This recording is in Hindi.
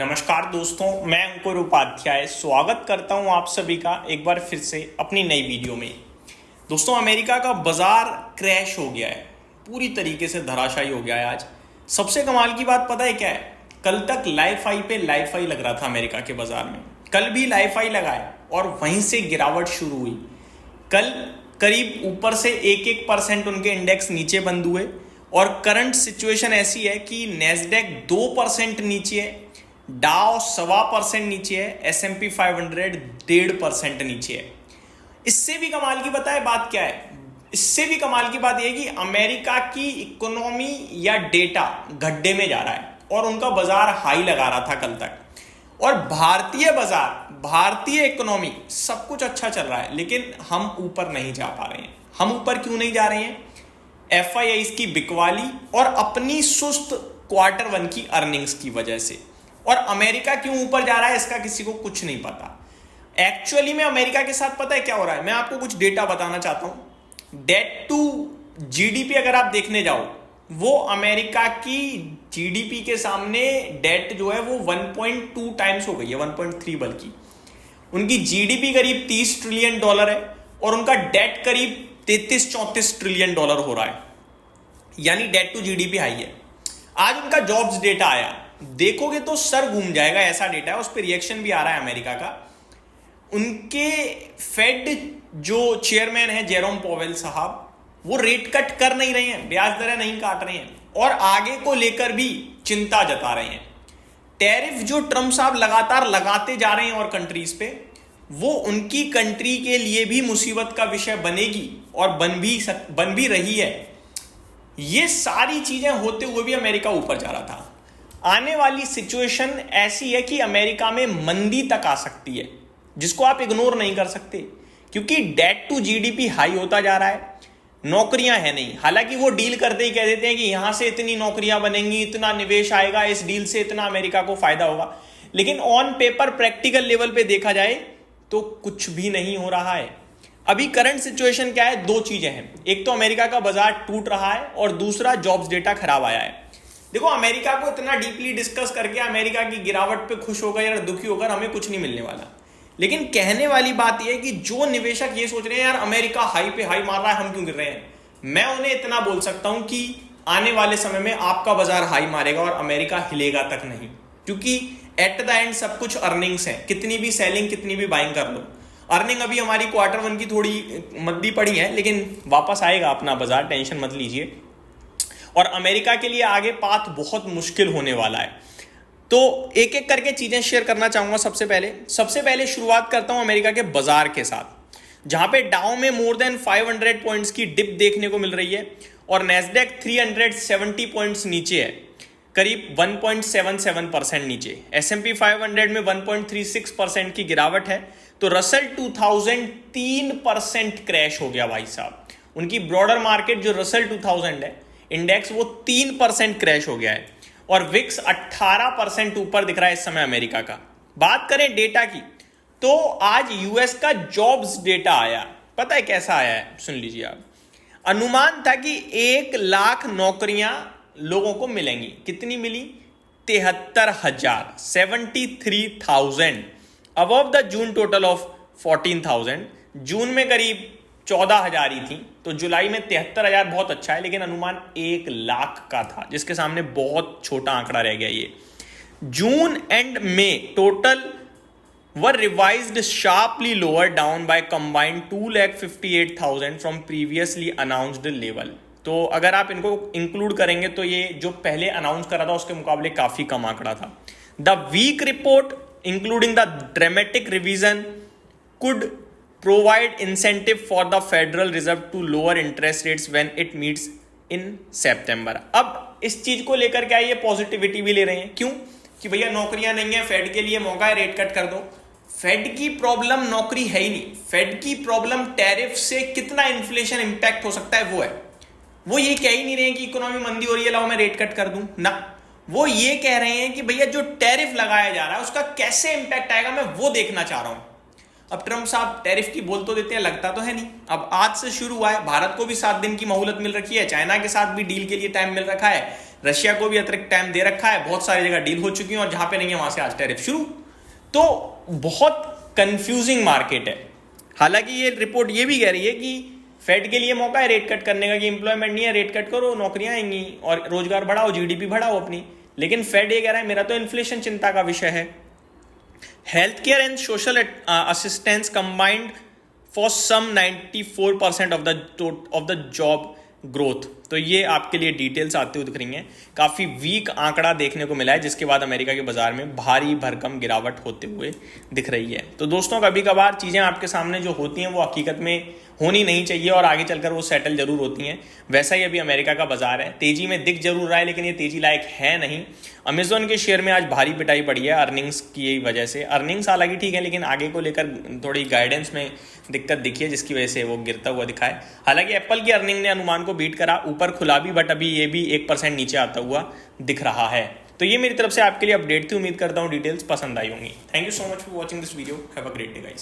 नमस्कार दोस्तों, मैं अंकुर उपाध्याय स्वागत करता हूं आप सभी का एक बार फिर से अपनी नई वीडियो में। दोस्तों, अमेरिका का बाजार क्रैश हो गया है, पूरी तरीके से धराशायी हो गया है। आज सबसे कमाल की बात पता है क्या है? कल तक लाइफ हाई पे लाइफ हाई लग रहा था अमेरिका के बाजार में। कल भी लाइफ हाई लगाए और वहीं से गिरावट शुरू हुई। कल करीब ऊपर से 1% उनके इंडेक्स नीचे बंद हुए और करंट सिचुएशन ऐसी है कि नैस्डैक 2% नीचे है, डाउ 1.25% नीचे है, S&P 500 1.5% नीचे है। इससे भी कमाल की पता है बात क्या है? इससे भी कमाल की बात यह है कि अमेरिका की इकोनॉमी या डेटा गड्ढे में जा रहा है और उनका बाजार हाई लगा रहा था कल तक। और भारतीय बाजार, भारतीय इकोनॉमी सब कुछ अच्छा चल रहा है, लेकिन हम ऊपर नहीं जा पा रहे हैं। हम ऊपर क्यों नहीं जा रहे हैं? FIIs की बिकवाली और अपनी सुस्त Q1 की अर्निंग्स की वजह से। और अमेरिका क्यों ऊपर जा रहा है इसका किसी को कुछ नहीं पता। एक्चुअली में अमेरिका के साथ पता है क्या हो रहा है? मैं आपको कुछ डेटा बताना चाहता हूं। डेट टू GDP अगर आप देखने जाओ, वो अमेरिका की GDP के सामने डेट जो है वो 1.2 टाइम्स हो गई है, 1.3 बल्कि। उनकी GDP करीब $30 ट्रिलियन है और उनका डेट करीब 33-34 ट्रिलियन हो रहा है, यानी डेट टू GDP हाई है। आज उनका जॉब्स डेटा आया, देखोगे तो सर घूम जाएगा, ऐसा डेटा है। उस पर रिएक्शन भी आ रहा है अमेरिका का। उनके फेड जो चेयरमैन है जेरोम पोवेल साहब, वो रेट कट कर नहीं रहे हैं, ब्याज दरें नहीं काट रहे हैं और आगे को लेकर भी चिंता जता रहे हैं। टैरिफ जो ट्रम्प साहब लगातार लगाते जा रहे हैं और कंट्रीज पे, वो उनकी कंट्री के लिए भी मुसीबत का विषय बनेगी और बन भी रही है। ये सारी चीजें होते हुए भी अमेरिका ऊपर जा रहा था। आने वाली सिचुएशन ऐसी है कि अमेरिका में मंदी तक आ सकती है, जिसको आप इग्नोर नहीं कर सकते, क्योंकि डेट टू GDP हाई होता जा रहा है, नौकरियां है नहीं। हालांकि वो डील करते ही कह देते हैं कि यहां से इतनी नौकरियां बनेंगी, इतना निवेश आएगा, इस डील से इतना अमेरिका को फायदा होगा, लेकिन ऑन पेपर प्रैक्टिकल लेवल पे देखा जाए तो कुछ भी नहीं हो रहा है। अभी करंट सिचुएशन क्या है? दो चीजें हैं। एक तो अमेरिका का बाजार टूट रहा है और दूसरा जॉब्स डेटा खराब आया है। देखो, अमेरिका को इतना डीपली डिस्कस करके अमेरिका की गिरावट पे खुश होकर या दुखी होकर हमें कुछ नहीं मिलने वाला। लेकिन कहने वाली बात यह है कि जो निवेशक ये सोच रहे हैं यार अमेरिका हाई पे हाई मार रहा है, हम क्यों गिर रहे हैं, मैं उन्हें इतना बोल सकता हूं कि आने वाले समय में आपका बाजार हाई मारेगा और अमेरिका हिलेगा तक नहीं। क्योंकि एट द एंड सब कुछ अर्निंग्स है, कितनी भी सेलिंग कितनी भी बाइंग कर लो। अर्निंग अभी हमारी Q1 की थोड़ी मंदी पड़ी है, लेकिन वापस आएगा अपना बाजार, टेंशन मत लीजिए। और अमेरिका के लिए आगे पाथ बहुत मुश्किल होने वाला है। तो एक एक करके चीजें शेयर करना चाहूंगा। सबसे पहले शुरुआत करता हूं अमेरिका के बाजार के साथ, जहां पे डाउ में मोर देन 500 पॉइंट्स की डिप देखने को मिल रही है और नैस्डैक 370 पॉइंट्स नीचे है, करीब 1.77% नीचे। S&P 500 में 1.36% की गिरावट है। तो रसल 2000 3% क्रैश हो गया भाई साहब। उनकी ब्रॉडर मार्केट जो रसल 2000 है इंडेक्स, वो 3% क्रैश हो गया है और विक्स 18% ऊपर दिख रहा है इस समय अमेरिका का। बात करें डेटा की, तो आज US का जॉब्स डेटा आया। पता है कैसा आया है? सुन लीजिए आप। अनुमान था कि 1 लाख नौकरियां लोगों को मिलेंगी। कितनी मिली? 73,000, 73,000, above the June total of 14,000। जून में करीब 14,000 ही थी, तो जुलाई में 73,000 बहुत अच्छा है, लेकिन अनुमान 1 लाख का था, जिसके सामने बहुत छोटा आंकड़ा रह गया ये। जून एंड में total were revised sharply lower down by combined 2,58,000 from previously announced level. तो अगर आप इनको इंक्लूड करेंगे तो ये जो पहले अनाउंस करा था उसके मुकाबले काफी कम आंकड़ा था। The week report including the dramatic revision could provide incentive for the Federal Reserve to lower interest rates when it meets in September। अब इस चीज को लेकर क्या ये पॉजिटिविटी भी ले रहे हैं? क्यों? कि भैया नौकरियां नहीं है, फेड के लिए मौका है, रेट कट कर दो। फेड की प्रॉब्लम नौकरी है ही नहीं, फेड की प्रॉब्लम टैरिफ से कितना इन्फ्लेशन इंपैक्ट हो सकता है वो है। वो ये कह ही नहीं रहे हैं कि इकोनॉमी मंदी हो रही है, लाओ मैं रेट कट कर दूं ना। वो ये कह रहे हैं कि भैया जो टैरिफ लगाया जा रहा है उसका कैसे इंपैक्ट आएगा, मैं वो देखना चाह रहा हूं। अब ट्रम्प साहब टैरिफ की बोल तो देते हैं, लगता तो है नहीं। अब आज से शुरू हुआ है, भारत को भी 7 दिन की मोहलत मिल रखी है, चाइना के साथ भी डील के लिए टाइम मिल रखा है, रशिया को भी अतिरिक्त टाइम दे रखा है, बहुत सारी जगह डील हो चुकी है और जहां पे नहीं है वहां से आज टैरिफ शुरू। तो बहुत कंफ्यूजिंग मार्केट है। हालांकि ये रिपोर्ट ये भी कह रही है कि फेड के लिए मौका है रेट कट करने का, कि एम्प्लॉयमेंट नहीं है, रेट कट करो, नौकरियां आएंगी और रोजगार बढ़ाओ, जीडीपी बढ़ाओ अपनी। लेकिन फेड ये कह रहा है मेरा तो इन्फ्लेशन चिंता का विषय है। Health care and social assistance combined for some 94% of the job growth. तो ये आपके लिए डिटेल्स आते हुए दिख रही हैं। काफ़ी वीक आंकड़ा देखने को मिला है, जिसके बाद अमेरिका के बाजार में भारी भरकम गिरावट होते हुए दिख रही है। तो दोस्तों, कभी कभार चीज़ें आपके सामने जो होती हैं वो हकीकत में होनी नहीं चाहिए और आगे चलकर वो सेटल जरूर होती हैं। वैसा ही अभी अमेरिका का बाजार है, तेजी में दिख जरूर रहा है लेकिन ये तेजी लायक है नहीं। अमेजोन के शेयर में आज भारी पिटाई पड़ी है अर्निंग्स की वजह से। अर्निंग्स हालांकि ठीक है लेकिन आगे को लेकर थोड़ी गाइडेंस में दिक्कत दिखी है, जिसकी वजह से वो गिरता हुआ दिखा है। हालांकि एप्पल की अर्निंग ने अनुमान को बीट करा, ऊपर खुला भी, बट अभी ये भी 1% नीचे आता हुआ दिख रहा है। तो ये मेरी तरफ से आपके लिए अपडेट थी। उम्मीद करता हूँ डिटेल्स पसंद आई होंगी। Thank you so much for watching this video. Have a great day guys.